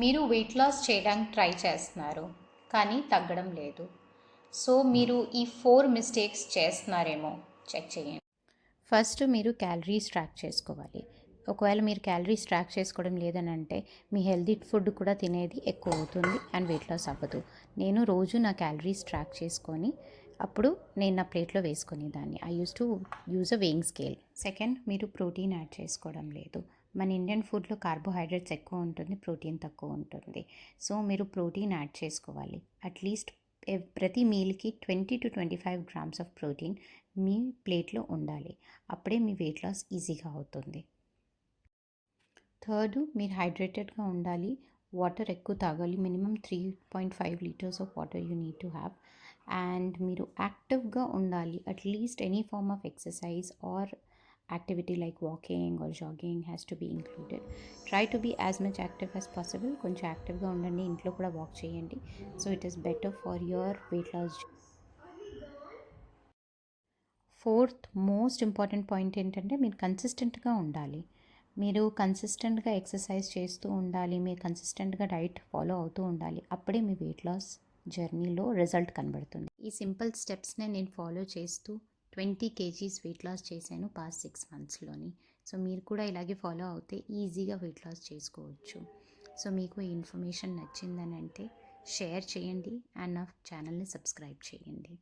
మీరు weight loss చేయడానికి try చేస్తున్నారు కానీ తగ్గడం లేదు. సో మీరు ఈ 4 మిస్టేక్స్ చేస్తున్నారేమో చెక్ చేయండి. ఫస్ట్ మీరు క్యాలరీస్ ట్రాక్ చేసుకోవాలి. ఒకవేళ మీరు క్యాలరీస్ ట్రాక్ చేసుకోవడం లేదని అంటే మీ హెల్తీ ఫుడ్ కూడా తినేది ఎక్కువ అవుతుంది అండ్ వెయిట్ లాస్ అవ్వదు. నేను రోజు నా క్యాలరీస్ ట్రాక్ చేసుకొని అప్పుడు నేను నా ప్లేట్లో వేసుకునేదాన్ని. I use to use a weighing scale. Second, మీరు ప్రోటీన్ యాడ్ చేసుకోవడం లేదు. మన ఇండియన్ ఫుడ్లో కార్బోహైడ్రేట్స్ ఎక్కువ ఉంటుంది, ప్రోటీన్ తక్కువ ఉంటుంది. సో మీరు ప్రోటీన్ యాడ్ చేసుకోవాలి. అట్లీస్ట్ ప్రతి మీల్కి 20 to 25 grams ఆఫ్ ప్రోటీన్ మీ ప్లేట్లో ఉండాలి. అప్పుడే మీ వెయిట్ లాస్ ఈజీగా అవుతుంది. థర్డ్, మీరు హైడ్రేటెడ్గా ఉండాలి. వాటర్ ఎక్కువ తాగాలి. Minimum 3.5 liters of water you need to have. And మీరు యాక్టివ్గా ఉండాలి. At least any form of exercise or activity like walking or jogging has to be included. Try to be as much active as possible. కొంచెం యాక్టివ్గా ఉండండి. ఇంట్లో కూడా walk చేయండి. So it is better for your weight loss. Fourth most important point ఏంటంటే మీరు కన్సిస్టెంట్గా ఉండాలి. మీరు కన్సిస్టెంట్గా ఎక్సర్సైజ్ చేస్తూ ఉండాలి. మీరు కన్సిస్టెంట్గా డైట్ ఫాలో అవుతూ ఉండాలి. అప్పుడే మీ వెయిట్ లాస్ జర్నీలో రిజల్ట్ కనబడుతుంది. ఈ సింపుల్ స్టెప్స్నే నేను ఫాలో చేస్తూ 20 kgs వెయిట్ లాస్ చేశాను పాస్ట్ 6 monthsలోని. సో మీరు కూడా ఇలాగే ఫాలో అవుతే ఈజీగా వెయిట్ లాస్ చేసుకోవచ్చు. సో మీకు ఈ ఇన్ఫర్మేషన్ నచ్చిందని అంటే షేర్ చేయండి అండ్ నా ఛానల్ని సబ్స్క్రైబ్ చేయండి.